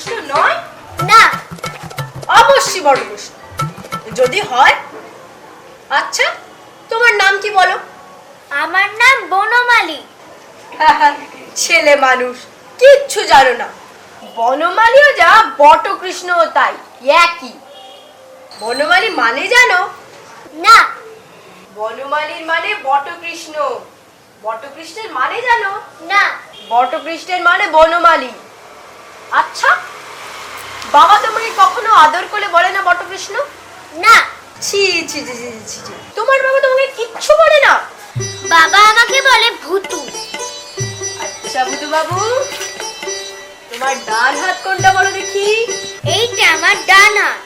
বটকৃষ্ণ নয়? না। অবশ্যই বটকৃষ্ণ। যদি হয়, আচ্ছা তোমার নাম কি বলো? আমার নাম বনমালী। ছেলে মানুষ, কিচ্ছু জানো না। বনমালীও যা, বটকৃষ্ণও তাই, একই। বনমালী মানে জানো? না। বনমালীর মানে বটকৃষ্ণ, বটকৃষ্ণের মানে জানো? না। বটকৃষ্ণের মানে বনমালী। আচ্ছা, বাবা তোমাকে কখনো আদর করে বলে না বটকৃষ্ণ? না। ছি ছি ছি ছি ছি ছি। তোমার বাবা তোমাকে কিচ্ছু বলে না? বাবা আমাকে বলে ভূতু। আচ্ছা ভূতু বাবু, তোমার ডান হাত কোনটা বলো দেখি? এইটা আমার ডান হাত।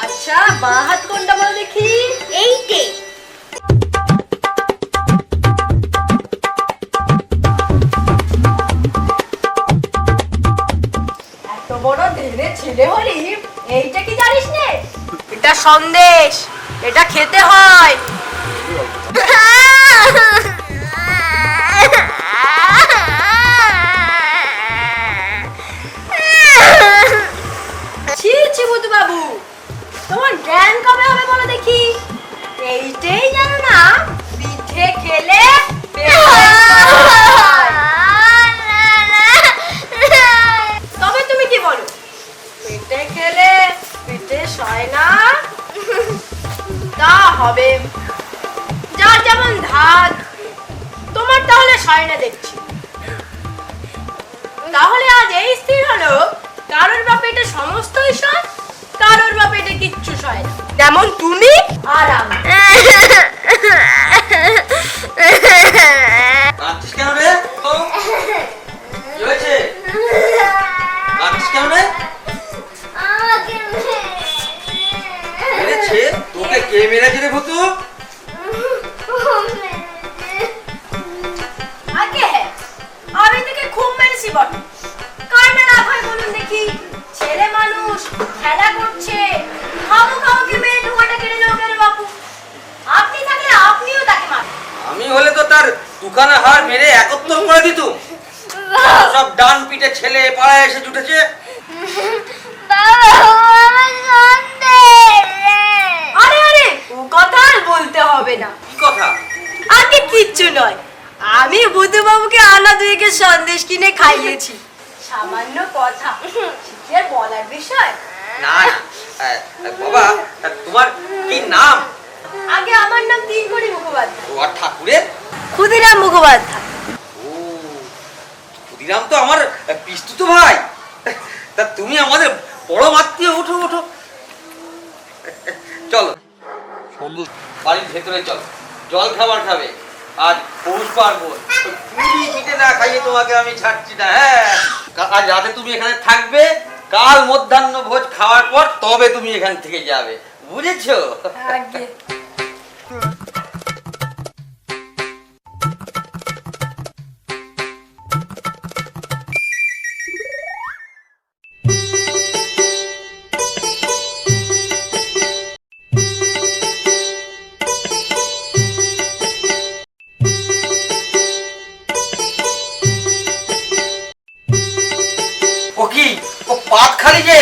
আচ্ছা, বাঁ হাত কোনটা বলো দেখি? এইটে। এত বড় ধেড়ে ছেলে হলি, এইটা কি জানিস নে? এটা সন্দেশ, এটা খেতে হয়। ছি ছি ভূতু বাবু, তোমার জ্ঞান কবে হবে বলো দেখি? এইটাই জানো না, পিঠে খেলে তবে তুমি কি বলো? পিঠে খেলে পিঠে সয় না? তা হবে, যার যেমন ধাত। তোমার তাহলে সয় না দেখছি। তাহলে আজ এই স্থির হলো, কারোর বা পেটে সমস্তই সয়, কারোর বা পেটে কিচ্ছু সয় না। যেমন তুমি আর আমি। কাঁদছিস কেন রে? কি হয়েছে? কাঁদছিস কেন রে? আমাকে মেরেছে? তোকে কে মেরেছে রে ভূতু? আগে হ্যাঁ, আমি তোকে খুব মেরেছি বটে। কারণে না ভাই বলুন দেখি, ছেলে মানুষ খেলা করছে, খাবো খাবো কি মেয়ে ঢুকাটা কেড়ে নাও কেন বাপু? আপনি থাকলে আপনিও তাকে মারেন। আমি হলে তো তার দুখানা হাড় মেরে একত্র করে দিতুম। সব ডান পিঠে ছেলে পাড়ায় এসে জুটেছে। বাবা আমার সন্দেশ। আরে আরে, ও কথা আর বলতে হবে না। কি কথা? আগে কিচ্ছু নয়, আমি বুধু বাবুকে আনা দুইকে সন্দেশ কিনে খাইয়েছি। সামান্য কথা, সে বলার বিষয়? না না, বাবা তোমার কি নাম? আগে আমার নাম তিনকড়ি মুখোপাধ্যায়। ও আর ঠাকুরের? ক্ষুদিরাম মুখোপাধ্যায়। ও, ক্ষুদিরাম তো আমার পিস্তুত ভাই। তা তুমি আমাদের বড় আত্মীয়। ওঠো ওঠো, চলো বাড়ির ভেতরে চলো, জল খাবার খাবে। আজ পৌষ পার্বণ, পুরি পিঠে না খাইয়ে তোমাকে আমি ছাড়ছি না। হ্যাঁ, আজ রাতে তুমি এখানে থাকবে, কাল মধ্যাহ্ন ভোজ খাওয়ার পর তবে তুমি এখান থেকে যাবে, বুঝেছো? আগে ও কি, ও পাত খালি যে,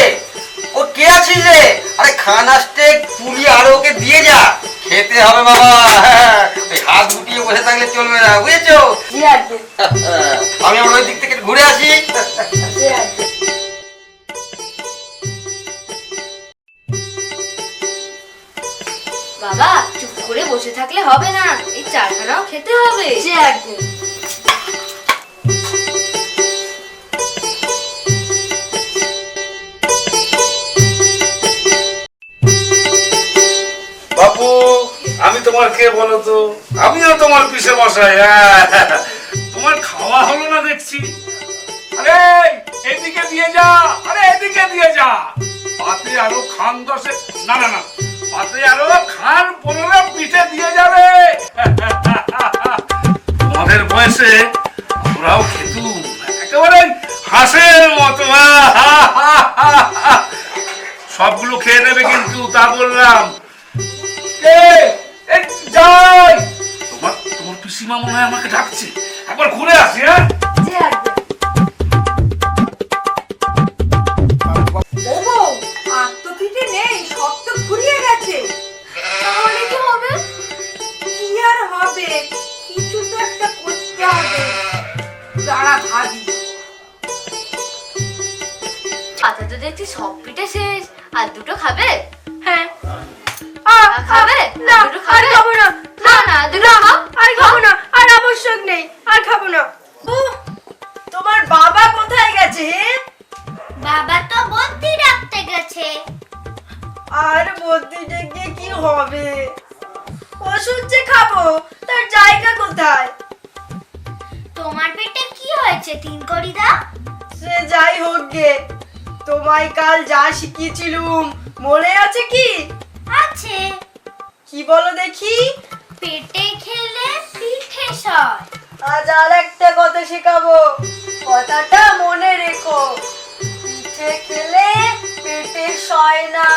ও কে আছিস রে? আরে খানা স্টেক পুলি আর ওকে দিয়ে যা, খেতে হবে বাবা। ওই হাত গুটিয়ে বসে থাকলে চলবে না, বুঝেছো? জি আগে আমি আমার ওই দিক থেকে ঘুরে আসি। জি আগে। বাবা চুপ করে বসে থাকলে হবে না, এই চারখানাও খেতে হবে। জি আগে। বাপু, আমি তোমার কে বলো তো? আমিও তোমার পিছে বসাই। তোমার খাওয়া হলো না দেখছি। আরে এদিকে দিয়ে যা, আরে এদিকে দিয়ে যা। পাতে আরো খান 10, না না না, পাতে আরো খান 15 পিঠে দিয়ে যাবে। তোমাদের বয়সে আমরাও খেতুম একেবারে হাঁসের মতো। সবগুলো খেয়ে নেবে কিন্তু, তা বললাম। যাই, তোমার তোমার পিসিমা মনে হয় আমাকে ডাকছে, একবার ঘুরে আসি। হ্যাঁ জি আগে। কথা তো দেখছি সব পিঠে শেষ, আর দুটো খাবে? হ্যাঁ আর খাবে? না আর দুটো আর খাবে? খাবো না না না দুটো খাও। আর খাবো না, আর আবশ্যক নেই, আর খাবো না। তোমার বাবা কোথায় গেছে? বাবা তো বদ্যি রাখতে গেছে। আর বদ্যিতে গিয়ে কি হবে? ওষুধ যে খাবো, তার জায়গা কোথায়? তোমার পেটে কি হয়েছে তিনকড়িদা? সে যাই হোক গে, তোমায় কাল যা শিখিয়েছিলুম মনে আছে কি? আছে। কি বলো দেখি? পেটে খেলে পিঠে সয়। আজ আর একটা কথা শেখাবো, কথাটা মনে রেখো। পিঠে খেলে পেটে সয় না।